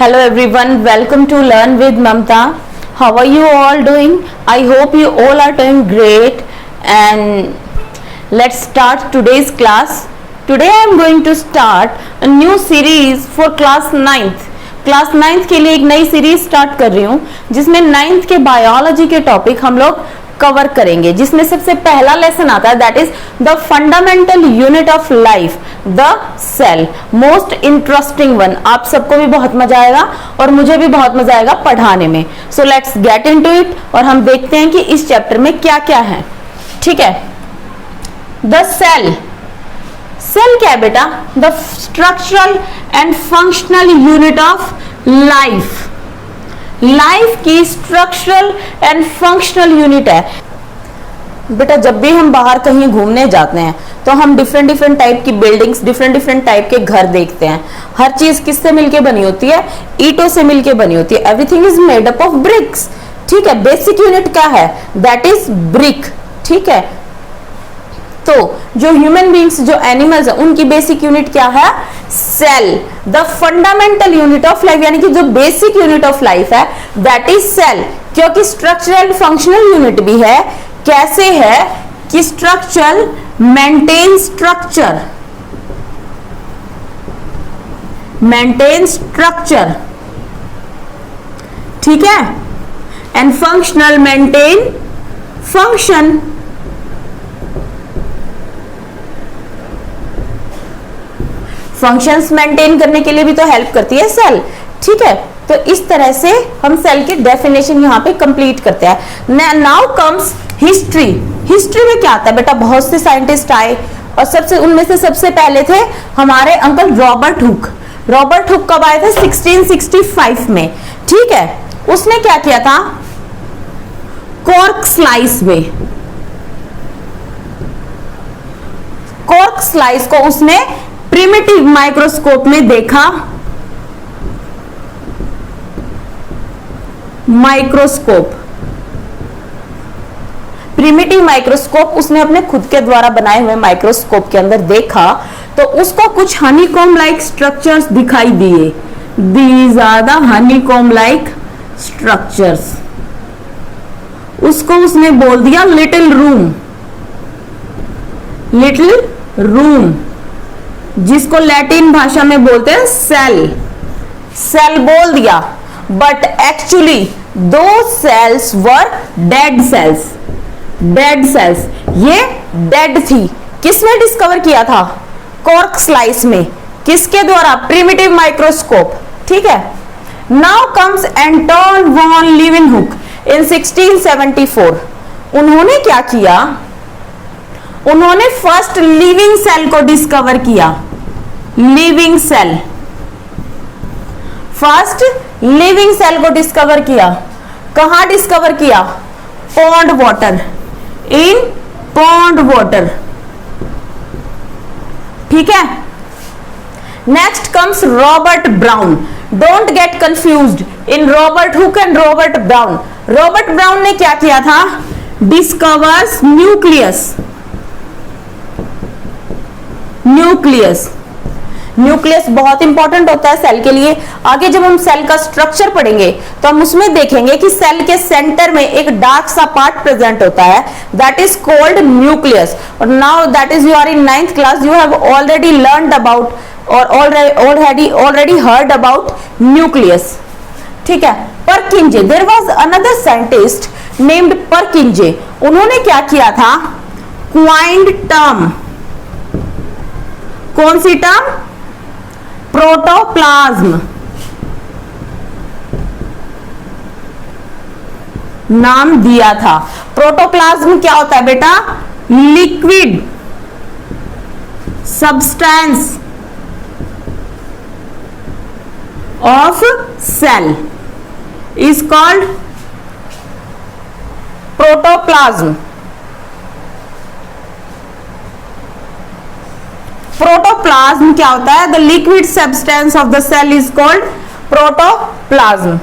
Hello everyone, welcome to Learn with Mamta. How are you all doing? I hope you all are doing great, and let's start today's class. Today I am going to start a new series for class 9th. Class 9th के लिए एक नई series start कर रही हूँ जिसमें 9th के biology के टॉपिक हम लोग कवर करेंगे, जिसमें सबसे पहला लेसन आता है that is the fundamental unit of life, the cell. Most interesting one. आप सबको भी बहुत मजा आएगा और मुझे भी बहुत मजा आएगा पढ़ाने में। So let's get into it और हम देखते हैं कि इस चैप्टर में क्या क्या है। ठीक है, द सेल। सेल क्या है बेटा? The structural and functional unit of life. Life की स्ट्रक्चरल एंड फंक्शनल यूनिट है बेटा। जब भी हम बाहर कहीं घूमने जाते हैं तो हम डिफरेंट टाइप की बिल्डिंग्स, डिफरेंट टाइप के घर देखते हैं। हर चीज किससे मिलके बनी होती है? ईंटों से मिलके बनी होती है। Everything is made up of BRICS. ठीक है, बेसिक यूनिट क्या है? That is brick. ठीक है, तो जो ह्यूमन बींग्स, जो एनिमल्स है, उनकी बेसिक यूनिट क्या है? Cell. The fundamental unit of life, यानी कि जो बेसिक यूनिट ऑफ लाइफ है दैट इज सेल। क्योंकि स्ट्रक्चरल फंक्शनल यूनिट भी है। कैसे है कि structure maintain structure, maintain structure. ठीक है, and functional maintain function. Functions maintain करने के लिए भी तो हेल्प करती है सेल। ठीक है, तो इस तरह से हम सेल की डेफिनेशन यहाँ पे कंप्लीट करते हैं। Now comes history. हिस्ट्री में क्या आता है बेटा? बहुत से साइंटिस्ट आए और उनमें से सबसे पहले थे हमारे uncle Robert Hooke. Robert Hooke कब आए थे? 1665 में। ठीक है, उसने क्या किया था? कॉर्क स्लाइस में, कॉर्क स्लाइस को उसने प्रिमिटिव माइक्रोस्कोप में देखा। माइक्रोस्कोप, प्रिमिटिव माइक्रोस्कोप उसने अपने खुद के द्वारा बनाए हुए माइक्रोस्कोप के अंदर देखा तो उसको कुछ हनीकॉम लाइक स्ट्रक्चर्स दिखाई दिए। These are the honeycomb like structures. उसको उसने बोल दिया लिटिल रूम, लिटिल रूम, जिसको लैटिन भाषा में बोलते हैं सेल। सेल बोल दिया, but actually those cells were dead cells. Dead cells, ये डेड थी। किसने डिस्कवर किया था? कॉर्क स्लाइस में। किसके द्वारा? Primitive microscope. ठीक है, now comes Anton von Leeuwenhoek in 1674। उन्होंने क्या किया? उन्होंने फर्स्ट लिविंग सेल को डिस्कवर किया। Living cell, first living cell को डिस्कवर किया। कहां डिस्कवर किया? Pond water, in pond water. ठीक है, next comes Robert Brown. Don't get confused in Robert Hooke and Robert Brown. Robert Brown ने क्या किया था? Discovers nucleus. न्यूक्लियस, न्यूक्लियस बहुत इंपॉर्टेंट होता है सेल के लिए। आगे जब हम सेल का स्ट्रक्चर पढ़ेंगे तो हम उसमें देखेंगे कि सेल के सेंटर में एक डार्क सा पार्ट प्रेजेंट होता है दैट इज कॉल्ड न्यूक्लियस। और now that is you are in 9th class, you have already learned about और ऑलरेडी हर्ड अबाउट न्यूक्लियस। ठीक है, Purkinje, there was another scientist named Purkinje. उन्होंने क्या किया था? Coined term. कौन सी टर्म? प्रोटोप्लाज्म नाम दिया था। प्रोटोप्लाज्म क्या होता है बेटा? Liquid substance of cell is called protoplasm. Protoplasm क्या होता है? The liquid substance of the cell is called protoplasm.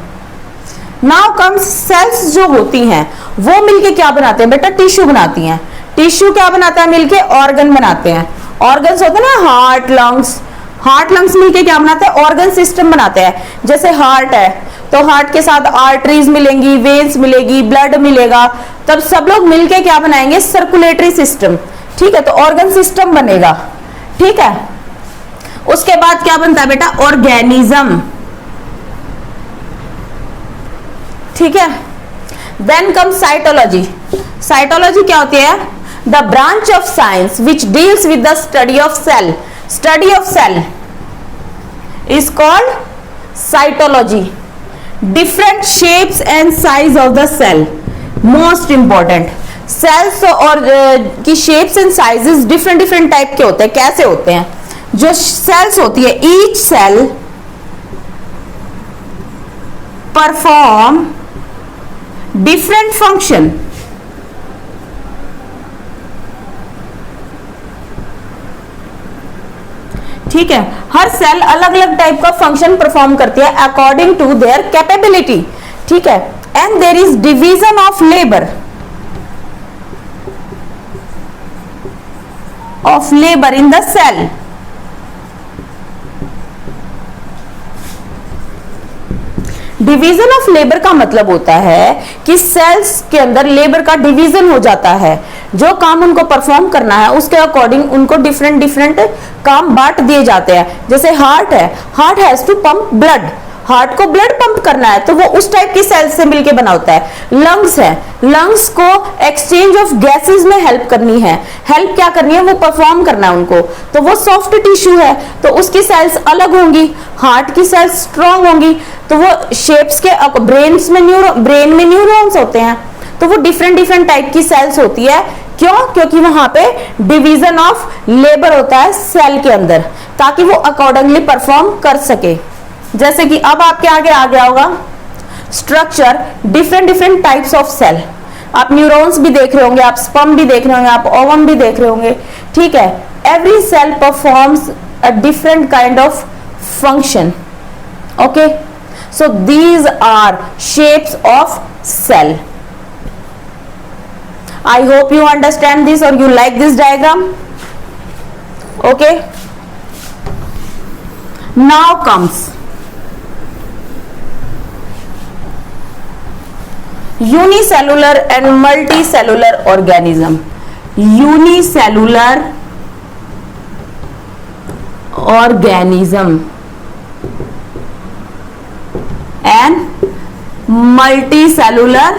Now comes cells जो होती हैं वो मिलके क्या बनाते हैं बेटा? टिश्यू बनाती हैं। टिश्यू क्या बनाता है? मिलके ऑर्गन बनाते हैं। ऑर्गन्स होते हैं ना, हार्ट, लंग्स, हार्ट लंग्स मिलके क्या बनाते हैं, ऑर्गन सिस्टम बनाते हैं। जैसे हार्ट है तो हार्ट के साथ आर्टरीज मिलेंगी, वेन्स मिलेगी, ब्लड मिलेगा, तब सब लोग मिलके क्या बनाएंगे, सर्कुलेटरी सिस्टम। ठीक है, तो ऑर्गन सिस्टम बनेगा। ठीक है, उसके बाद क्या बनता है बेटा, ऑर्गेनिज्म। ठीक है, देन कम साइटोलॉजी। साइटोलॉजी क्या होती है, the branch of science which deals with the study of cell. Study of cell is called cytology. Different shapes and size of the cell, most important. Cells और की shapes and sizes different different type के होते हैं। कैसे होते हैं, जो cells होती है, each cell perform different function. ठीक है, हर सेल अलग अलग टाइप का फंक्शन परफॉर्म करती है अकॉर्डिंग टू देयर कैपेबिलिटी। ठीक है, and there is division of labour in the cell। Division of labour का मतलब होता है कि सेल्स के अंदर लेबर का डिवीजन हो जाता है। जो काम उनको परफॉर्म करना है उसके अकॉर्डिंग उनको डिफरेंट डिफरेंट काम बांट दिए जाते हैं। जैसे हार्ट है, heart has to pump blood, heart को ब्लड पंप करना है तो वो उस टाइप की सेल्स से मिलके बना होता है। लंग्स है, लंग्स को एक्सचेंज ऑफ गैसेस में हेल्प करनी है। हेल्प क्या करनी है, वो परफॉर्म करना है उनको, तो वो सॉफ्ट टिश्यू है तो उसकी सेल्स अलग होंगी। हार्ट की सेल्स स्ट्रांग होंगी तो वो शेप्स के, ब्रेन में न्यूरॉन्स होते हैं तो वो डिफरेंट डिफरेंट टाइप की सेल्स होती है। क्यों, क्योंकि वहां पे डिवीजन ऑफ लेबर होता है सेल के अंदर, ताकि वो अकॉर्डिंगली परफॉर्म कर सके। जैसे कि अब आपके आगे आ गया होगा structure, different different types of cell. आप न्यूरॉन्स भी देख रहे होंगे, आप स्पर्म भी देख रहे होंगे, आप ओवम भी देख रहे होंगे। ठीक है, every cell performs a different kind of function. Okay, so these are shapes of cell. I hope you understand this or you like this diagram. Okay, now comes unicellular and multicellular organism. Unicellular organism and multicellular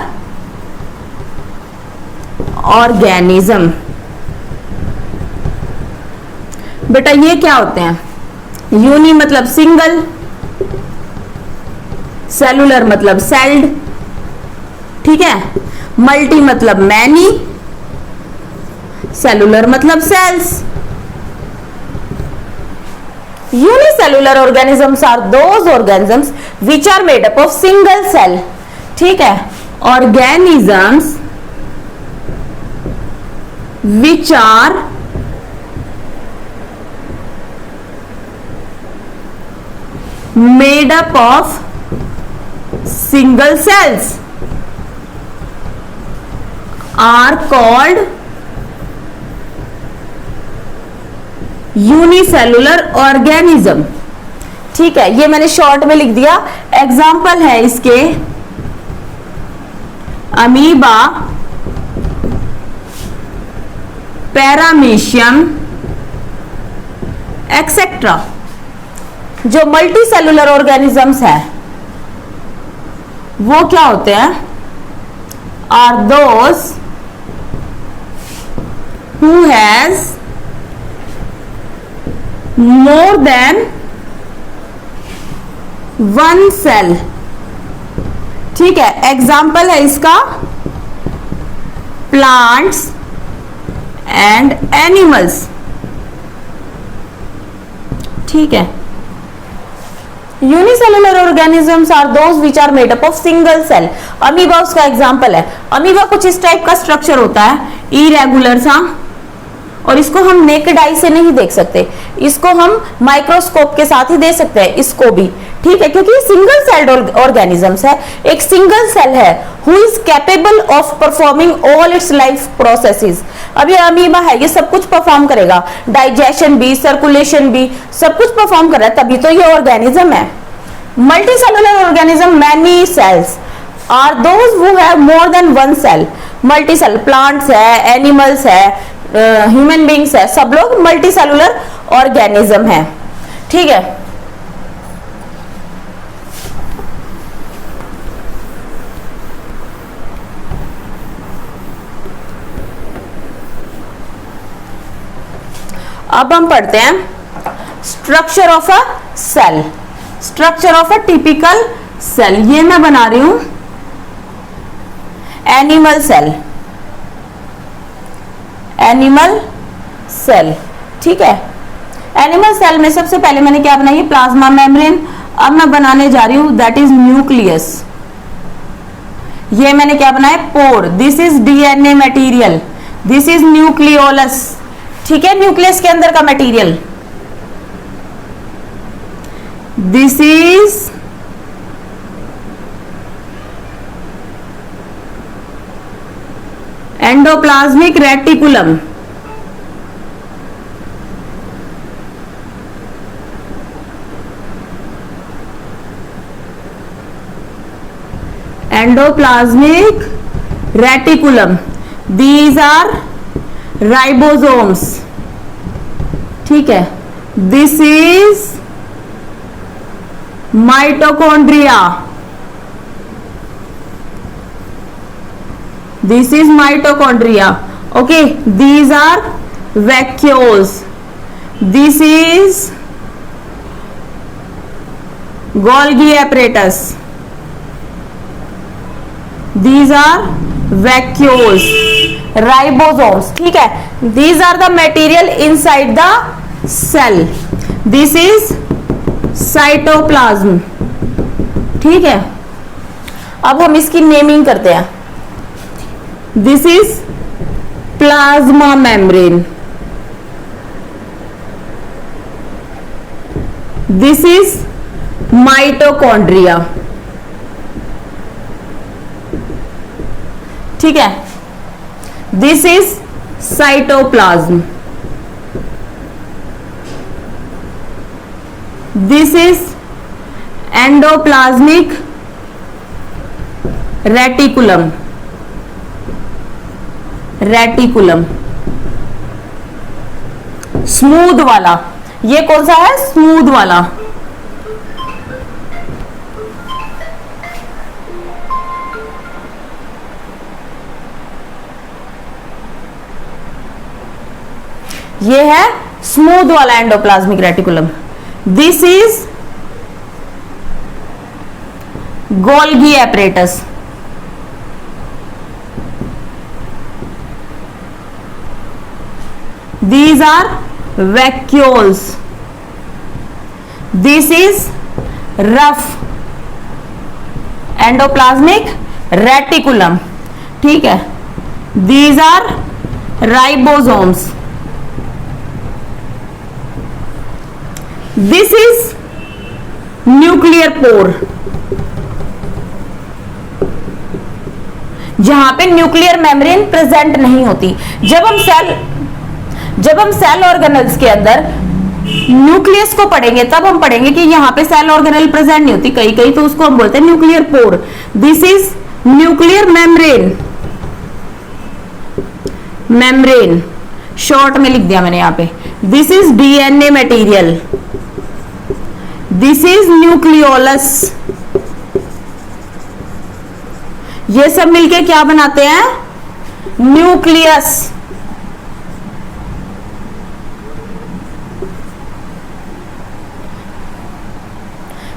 organism। बेटा ये क्या होते हैं, uni मतलब single, cellular मतलब sailed, ठीक है, multi मतलब मैनी, सेलुलर मतलब sales. Unicellular organisms are those organisms which are made up of single cell। ठीक है, organisms which are made up of single cells are called unicellular organism. ठीक है, ये मैंने शॉर्ट में लिख दिया। एग्जाम्पल है इसके अमीबा, पैरामीशियम एक्सेट्रा। जो मल्टी सेलुलर ऑर्गेनिजम्स है वो क्या होते हैं, are those who has more than one cell। ठीक है, एग्जाम्पल है इसका प्लांट्स एंड एनिमल्स। ठीक है, unicellular organisms are those which are made up of single cell. Amoeba उसका एग्जाम्पल है। अमीबा कुछ इस टाइप का स्ट्रक्चर होता है, इरेगुलर सा, और इसको हम नेकेड आई से नहीं देख सकते, इसको हम माइक्रोस्कोप के साथ ही दे सकते हैं, इसको भी। ठीक है, क्योंकि सिंगल सेल्ड ऑर्गेनिजम्स है, एक सिंगल सेल है who is capable of performing all it's life processes. अब ये अमीबा है, ये सब कुछ परफॉर्म करेगा, डाइजेशन भी, सर्कुलेशन भी, सब कुछ परफॉर्म कर रहा है, तभी तो ये ऑर्गेनिज्म है। Multi cellular organism, many cells are those who have more than one cell. Multi cell, plants है, एनिमल्स है, ह्यूमन बींग्स है, सब लोग मल्टी सेलुलर ऑर्गेनिज्म है। ठीक है, अब हम पढ़ते हैं structure of a cell, structure of a typical cell. ये मैं बना रही हूं एनिमल सेल, एनिमल सेल। ठीक है, एनिमल सेल में सबसे पहले मैंने क्या बनाई है, प्लाज्मा मेम्ब्रेन। अब मैं बनाने जा रही हूं दैट इज न्यूक्लियस। ये मैंने क्या बनाया, pore. This is DNA material, this is nucleolus. ठीक है, न्यूक्लियस के अंदर का material. This is endoplasmic reticulum, endoplasmic reticulum. These are ribosomes. ठीक है, this is mitochondria, this is mitochondria. Okay, these are vacuoles, this is Golgi apparatus, these are vacuoles, ribosomes. ठीक है, these are the material inside the cell, this is cytoplasm. ठीक है, अब हम इसकी naming करते हैं। This is plasma membrane, this is mitochondria. ठीक है, this is cytoplasm, this is endoplasmic reticulum, reticulum smooth वाला। ये कौन सा है, स्मूथ वाला। ये है स्मूथ वाला endoplasmic reticulum. This is Golgi apparatus, these are vacuoles, this is rough endoplasmic reticulum। ठीक है, these are ribosomes, this is nuclear pore। जहां पे न्यूक्लियर मेम्ब्रेन प्रेजेंट नहीं होती। जब हम सेल ऑर्गेनल्स के अंदर न्यूक्लियस को पढ़ेंगे तब हम पढ़ेंगे कि यहाँ पे सेल ऑर्गेनल प्रेजेंट नहीं होती, कहीं कहीं तो उसको हम बोलते हैं nuclear pore. This is nuclear membrane, membrane short में लिख दिया मैंने यहाँ पे। This is DNA material, this is nucleolus. ये सब मिलके क्या बनाते हैं, न्यूक्लियस।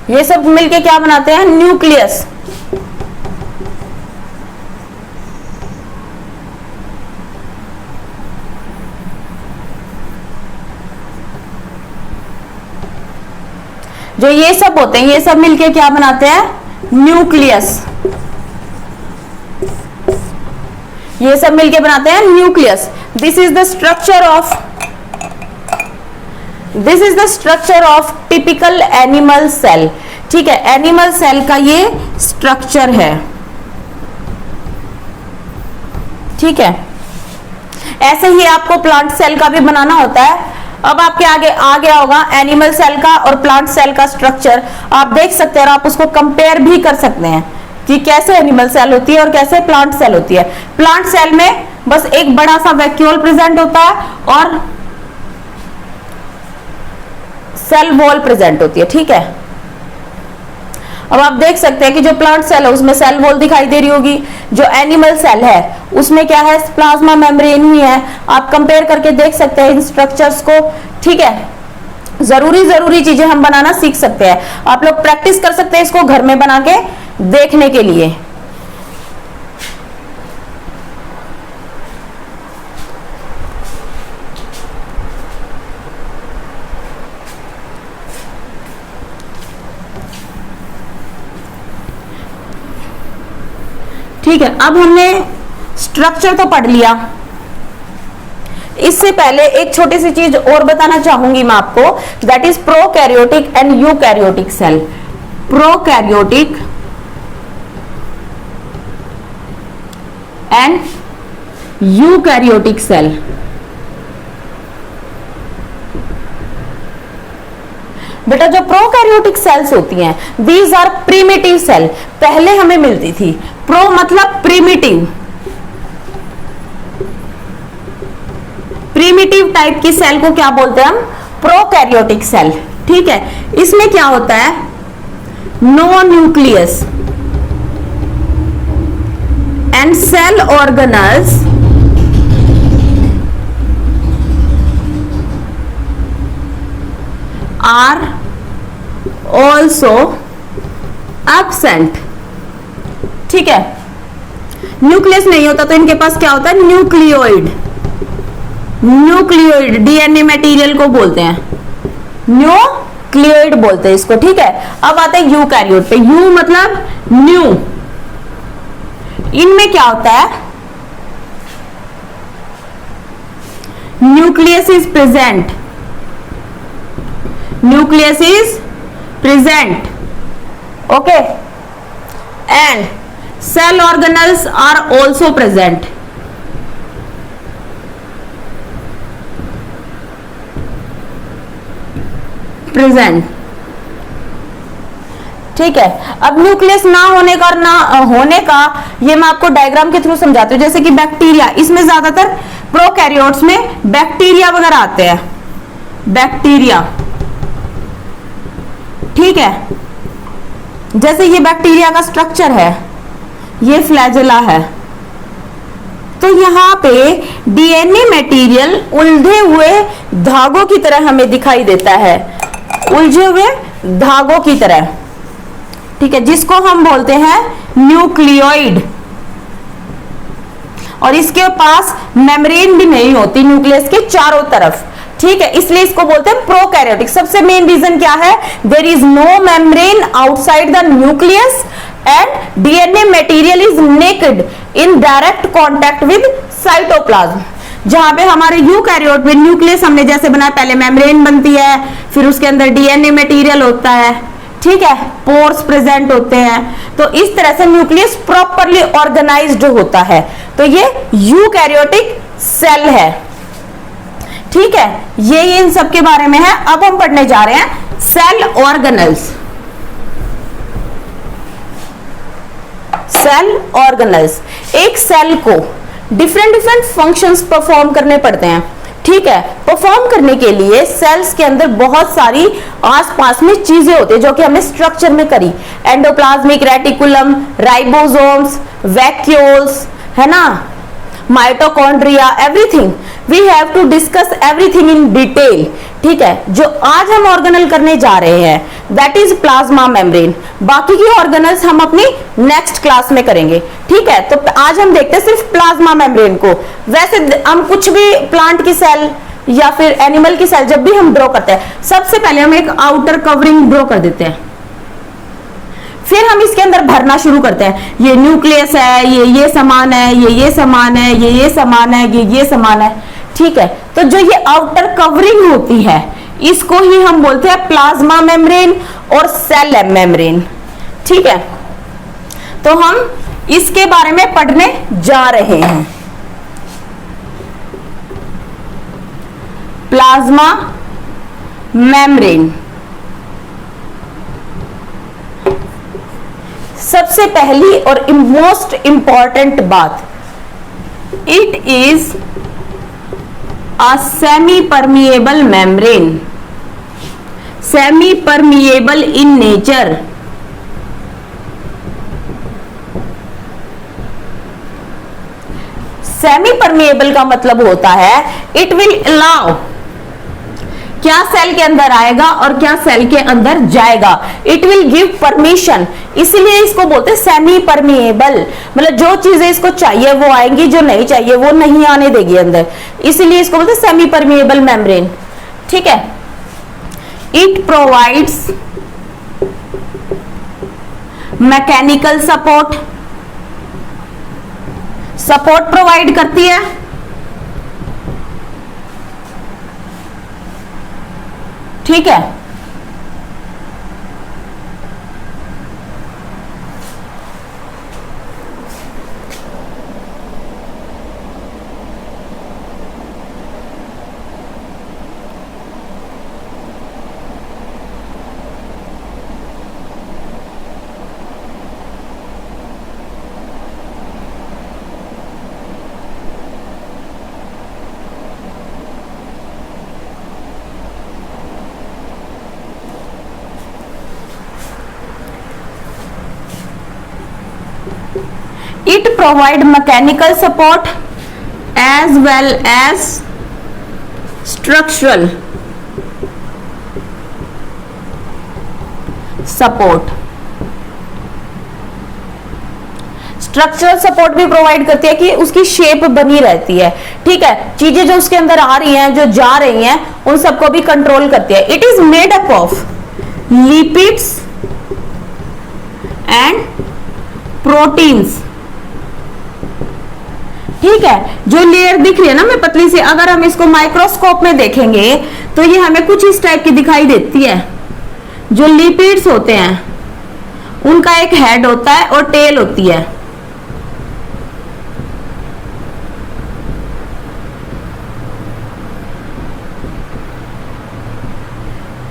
ये सब मिलके क्या बनाते हैं, न्यूक्लियस। जो ये सब होते हैं, ये सब मिलके क्या बनाते हैं, न्यूक्लियस। ये सब मिलके बनाते हैं nucleus. This is the structure of typical animal cell. ठीक है, एनिमल सेल का ये स्ट्रक्चर है। ठीक है, ऐसे ही आपको प्लांट सेल का भी बनाना होता है। अब आपके आगे आ गया होगा एनिमल सेल का और प्लांट सेल का स्ट्रक्चर, आप देख सकते हैं और आप उसको कंपेयर भी कर सकते हैं कि कैसे एनिमल सेल होती है और कैसे प्लांट सेल होती है। प्लांट सेल में बस एक बड़ा सा वैक्यूल प्रेजेंट होता है और सेल वॉल प्रेजेंट होती है, ठीक है। अब आप देख सकते हैं कि जो प्लांट सेल है उसमें सेल वॉल दिखाई दे रही होगी, जो एनिमल सेल है उसमें क्या है, प्लाज्मा मेम्ब्रेन ही है। आप कंपेयर करके देख सकते हैं इन स्ट्रक्चर्स को, ठीक है। जरूरी चीजें हम बनाना सीख सकते हैं, आप लोग प्रैक्टिस कर सकते हैं इसको घर में बना के देखने के लिए। ठीक है, अब हमने स्ट्रक्चर तो पढ़ लिया। इससे पहले एक छोटी सी चीज और बताना चाहूंगी मैं आपको, that is prokaryotic and eukaryotic cell. Prokaryotic and eukaryotic cell. बेटा जो प्रोकैरियोटिक सेल्स होती हैं, दीज आर प्रिमिटिव सेल। पहले हमें मिलती थी, प्रो मतलब प्रिमिटिव, प्रिमिटिव टाइप की सेल को क्या बोलते हैं हम, प्रोकैरियोटिक सेल, ठीक है। इसमें क्या होता है, no nucleus and cell organelles are also absent, ठीक है। न्यूक्लियस नहीं होता तो इनके पास क्या होता है, न्यूक्लियोइड। न्यूक्लियोइड डीएनए मटेरियल को बोलते हैं, न्यूक्लियोइड बोलते हैं इसको, ठीक है। अब आते हैं यूकैरियोट पे। यू मतलब न्यू। इनमें क्या होता है, nucleus is present, nucleus is present, okay, and cell organelles are also present, ठीक है। अब न्यूक्लियस ना होने का और ना होने का ये मैं आपको डायग्राम के थ्रू समझाती हूँ। जैसे कि बैक्टीरिया, इसमें ज्यादातर प्रोकैरियोट्स में बैक्टीरिया वगैरह आते हैं, बैक्टीरिया, ठीक है। जैसे ये बैक्टीरिया का स्ट्रक्चर है, ये फ्लैजेला है, तो यहाँ पे डीएनए मटेरियल उलझे हुए धागों की तरह हमें दिखाई देता है, उलझे हुए धागों की तरह, ठीक है, जिसको हम बोलते हैं न्यूक्लियोइड। और इसके पास मेम्ब्रेन भी नहीं होती न्यूक्लियस के चारों तरफ, ठीक है, इसलिए इसको बोलते हैं प्रोकैरियोटिक। सबसे मेन रीजन क्या है, there is no membrane outside the nucleus and DNA material is naked in direct contact with cytoplasm. जहां पे हमारे यूकैरियोट में न्यूक्लियस हमने जैसे बनाया, पहले मेम्ब्रेन बनती है, फिर उसके अंदर डीएनए मटेरियल होता है, ठीक है, पोर्स प्रेजेंट होते हैं, तो इस तरह से न्यूक्लियस प्रॉपरली ऑर्गेनाइज्ड होता है, तो ये यूकैरियोटिक सेल है, ठीक है। ये इन सब के बारे में है। अब हम पढ़ने जा रहे हैं सेल ऑर्गेनल्स। सेल ऑर्गेनल्स, एक सेल को डिफरेंट डिफरेंट फंक्शंस परफॉर्म करने पड़ते हैं, ठीक है। परफॉर्म करने के लिए सेल्स के अंदर बहुत सारी आसपास में चीजें होती है जो कि हमने स्ट्रक्चर में करी, एंडोप्लाज्मिक रेटिकुलम, राइबोसोम्स, वैक्यूल्स, है ना, mitochondria, everything. We have to discuss everything in detail, ठीक है। जो आज हम ऑर्गेनल करने जा रहे हैं दैट इज प्लाज्मा मेम्ब्रेन। बाकी की ऑर्गेनल्स हम अपनी नेक्स्ट क्लास में करेंगे, ठीक है। तो आज हम देखते हैं सिर्फ प्लाज्मा मेम्ब्रेन को। वैसे हम कुछ भी प्लांट की सेल या फिर एनिमल की सेल जब भी हम ड्रॉ करते हैं, सबसे पहले हम एक आउटर कवरिंग ड्रॉ कर देते हैं, फिर हम इसके अंदर भरना शुरू करते हैं। ये न्यूक्लियस है, ये सामान है, ये सामान है, ये सामान है, ये सामान है, ठीक है। तो जो ये आउटर कवरिंग होती है इसको ही हम बोलते हैं प्लाज्मा मेम्ब्रेन और सेल मेम्ब्रेन, ठीक है। तो हम इसके बारे में पढ़ने जा रहे हैं। Plasma membrane. सबसे पहली और मोस्ट इंपॉर्टेंट बात, it is a semi permeable membrane, semi permeable in nature. Semi permeable का मतलब होता है इट विल अलाउ, क्या सेल के अंदर आएगा और क्या सेल के अंदर जाएगा, इट विल गिव परमिशन, इसीलिए इसको बोलते हैं सेमी परमिएबल। मतलब जो चीजें इसको चाहिए वो आएंगी, जो नहीं चाहिए वो नहीं आने देगी अंदर, इसीलिए इसको बोलते हैं सेमी परमिएबल मेम्ब्रेन। ठीक है, it provides mechanical support, support provide करती है, ठीक है। It provide mechanical support as well as structural support। Structural support भी प्रोवाइड करती है कि उसकी शेप बनी रहती है, ठीक है। चीजें जो उसके अंदर आ रही हैं, जो जा रही हैं, उन सबको भी कंट्रोल करती है। It is made up of lipids and proteins, ठीक है। जो लेयर दिख रही है ना, मैं पतली सी, अगर हम इसको माइक्रोस्कोप में देखेंगे तो ये हमें कुछ इस टाइप की दिखाई देती है। जो लिपिड्स होते हैं उनका एक हेड होता है और टेल होती है।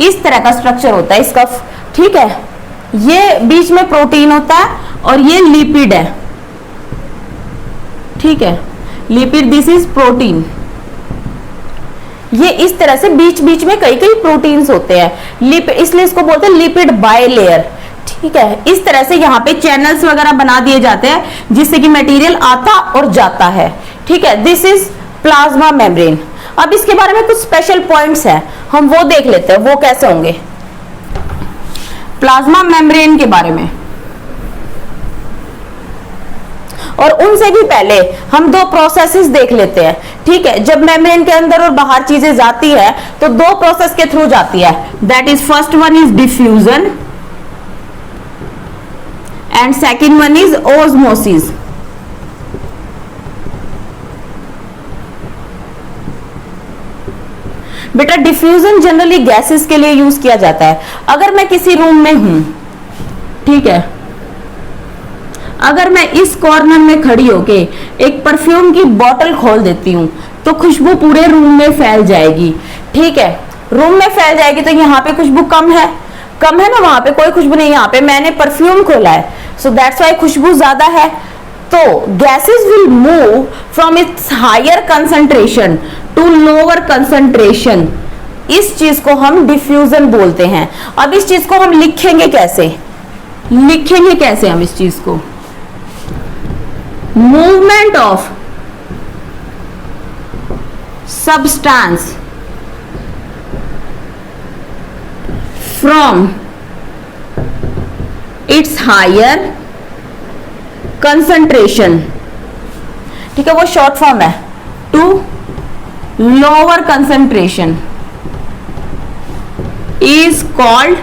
इस तरह का स्ट्रक्चर होता है इसका, ठीक है। ये बीच में प्रोटीन होता है और ये लिपिड है, ठीक है। Lipid, this is protein. ये इस तरह से बीच बीच में कई कई प्रोटीन्स होते हैं, इसलिए इसको बोलते हैं लिपिड बायलेयर, ठीक है। इस तरह से यहाँ पे चैनल्स वगैरह बना दिए जाते हैं जिससे कि मटेरियल आता और जाता है, ठीक है। This is plasma membrane. अब इसके बारे में कुछ स्पेशल पॉइंट्स हैं, हम वो देख लेते हैं, वो कैसे होंगे प्लाज्मा मेम्ब्रेन के बारे में। और उनसे भी पहले हम दो प्रोसेसेस देख लेते हैं, ठीक है। जब मेम्ब्रेन के अंदर और बाहर चीजें जाती है तो दो प्रोसेस के थ्रू जाती है, that is first one is diffusion and second one is osmosis. बेटा डिफ्यूजन जनरली गैसेस के लिए यूज किया जाता है। अगर मैं किसी रूम में हूं, ठीक है, अगर मैं इस कॉर्नर में खड़ी होके एक परफ्यूम की बोतल खोल देती हूँ तो खुशबू पूरे रूम में फैल जाएगी, ठीक है। रूम में फैल जाएगी तो यहाँ पे खुशबू कम है ना, वहां पे कोई खुशबू नहीं, यहाँ पे मैंने परफ्यूम खोला है, सो दैट्स व्हाई खुशबू ज्यादा है। तो gases will move from its higher concentration to lower concentration, इस चीज को हम डिफ्यूजन बोलते हैं। अब इस चीज को हम लिखेंगे कैसे हम इस चीज को, movement of substance from its higher concentration, ठीक है, वो शॉर्ट फॉर्म है, to lower concentration is called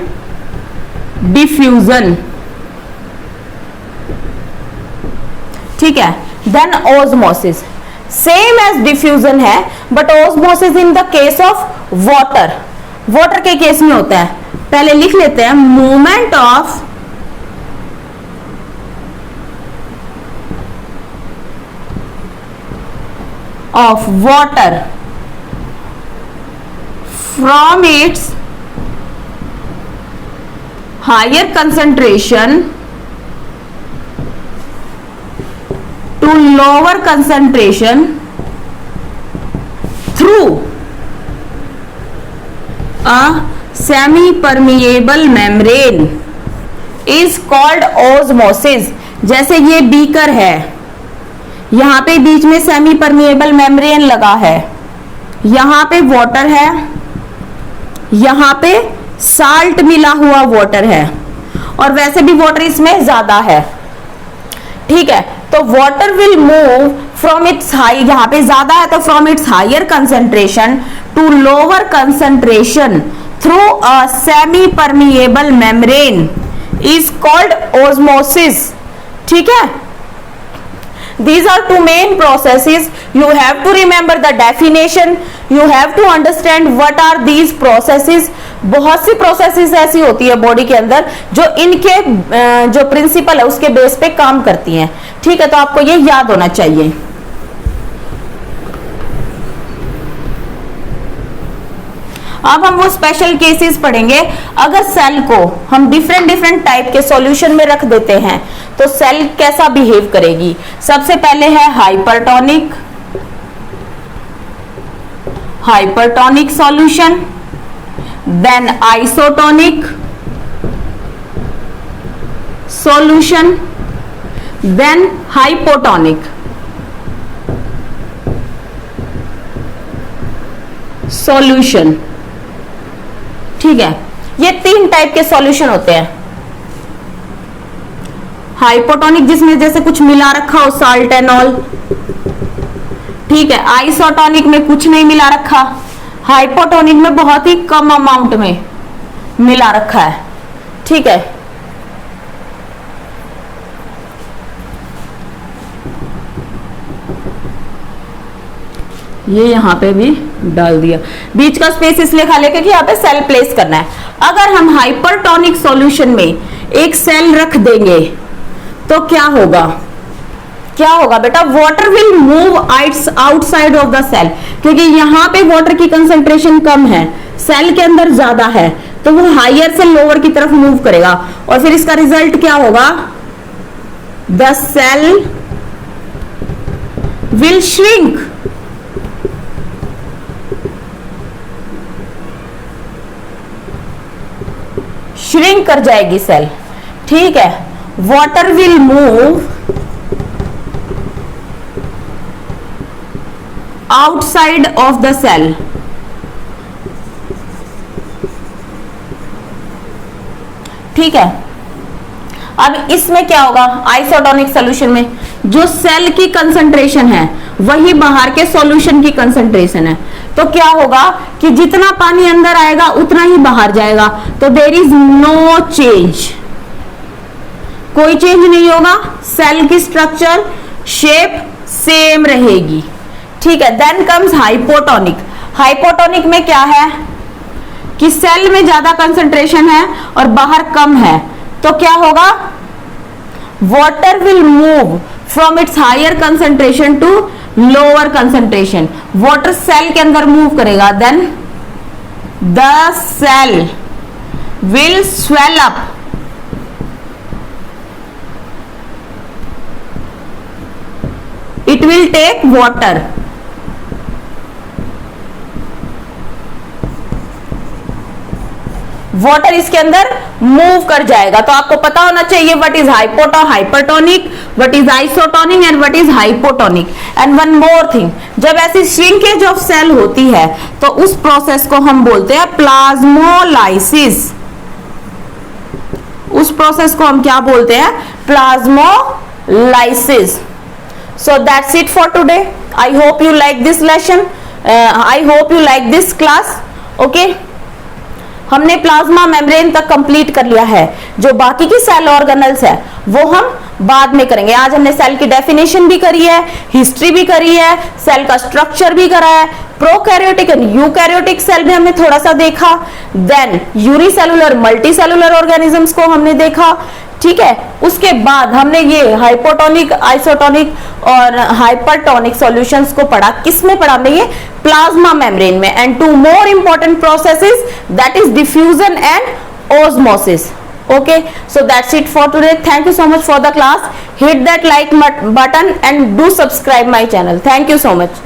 diffusion, ठीक है। Then osmosis, same as diffusion है but osmosis in the case of water के केस में होता है। पहले लिख लेते हैं, movement of water from its higher concentration to lower concentration through a semi-permeable membrane is called osmosis। जैसे ये बीकर है, यहाँ पे बीच में सेमी परमिएबल मेम्ब्रेन लगा है, यहाँ पे वाटर है, यहाँ पे साल्ट मिला हुआ वाटर है, और वैसे भी वाटर इसमें ज्यादा है, ठीक है। तो water will move from its high, यहाँ पे ज्यादा है तो from its higher concentration to lower concentration through a semi permeable membrane is called osmosis, ठीक है। These are two main processes. You have to remember the definition. You have to understand what are these processes. बहुत सी processes ऐसी होती है body के अंदर जो इनके जो प्रिंसिपल है उसके बेस पे काम करती हैं, ठीक है। तो आपको ये याद होना चाहिए। अब हम वो स्पेशल केसेस पढ़ेंगे। अगर सेल को हम डिफरेंट टाइप के सॉल्यूशन में रख देते हैं तो सेल कैसा बिहेव करेगी। सबसे पहले है hypertonic solution, then isotonic solution, then hypotonic solution, ठीक है। ये तीन टाइप के सॉल्यूशन होते हैं। हाइपोटोनिक जिसमें जैसे कुछ मिला रखा हो, साल्ट एंड ऑल, ठीक है। आइसोटोनिक में कुछ नहीं मिला रखा, हाइपोटोनिक में बहुत ही कम अमाउंट में मिला रखा है, ठीक है। ये यहां पे भी डाल दिया, बीच का स्पेस इसलिए खाली क्योंकि यहाँ पे सेल प्लेस करना है। अगर हम हाइपरटोनिक सॉल्यूशन में एक सेल रख देंगे तो क्या होगा, क्या होगा बेटा, water will move outside of the cell, क्योंकि यहाँ पे वाटर की कंसेंट्रेशन कम है, सेल के अंदर ज्यादा है, तो वो हायर से लोअर की तरफ मूव करेगा, और फिर इसका रिजल्ट क्या होगा, the cell will shrink, shrink कर जाएगी सेल, ठीक है। Water will move outside of the cell, ठीक है। अब इसमें क्या होगा, आइसोटोनिक सॉल्यूशन में जो सेल की कंसंट्रेशन है वही बाहर के सॉल्यूशन की कंसंट्रेशन है, तो क्या होगा कि जितना पानी अंदर आएगा उतना ही बाहर जाएगा, तो देयर इज नो चेंज, कोई चेंज नहीं होगा, सेल की स्ट्रक्चर शेप सेम रहेगी, ठीक है। Then comes hypotonic. हाइपोटोनिक में क्या है कि सेल में ज्यादा कंसंट्रेशन है और बाहर कम है, तो क्या होगा, water will move from its higher concentration to lower concentration, water cell के अंदर मूव करेगा, then the cell will swell up, it will take water, water इसके अंदर मूव कर जाएगा। तो आपको पता होना चाहिए what is hypertonic, what is isotonic and what is hypotonic. And one more thing, जब ऐसी श्रिंकेज ऑफ सेल होती है तो उस प्रोसेस को हम बोलते हैं प्लाज्मोलाइसिस, उस प्रोसेस को हम क्या बोलते हैं, plasmolysis. So that's it for today. I hope you like this lesson. I hope you like this class. Okay. हमने प्लाज्मा मेम्ब्रेन तक कंप्लीट कर लिया है, जो बाकी की सेल ऑर्गेनल्स है वो हम बाद में करेंगे। आज हमने सेल की डेफिनेशन भी करी है, हिस्ट्री भी करी है, सेल का स्ट्रक्चर भी करा है, प्रोकैरियोटिक एंड यूकैरियोटिक सेल भी हमने थोड़ा सा देखा, देन यूनिसेलुलर मल्टीसेलुलर ऑर्गेनिजम्स को हमने देखा, ठीक है। उसके बाद हमने ये हाइपोटोनिक, आइसोटोनिक और हाइपरटोनिक सॉल्यूशंस को पढ़ा। किसमें पढ़ा हमने ये? प्लाज्मा मेम्ब्रेन में। And two more important processes, that is diffusion and osmosis. Okay, so that's it for today. Thank you so much for the class. Hit that like button and do subscribe my channel. Thank you so much.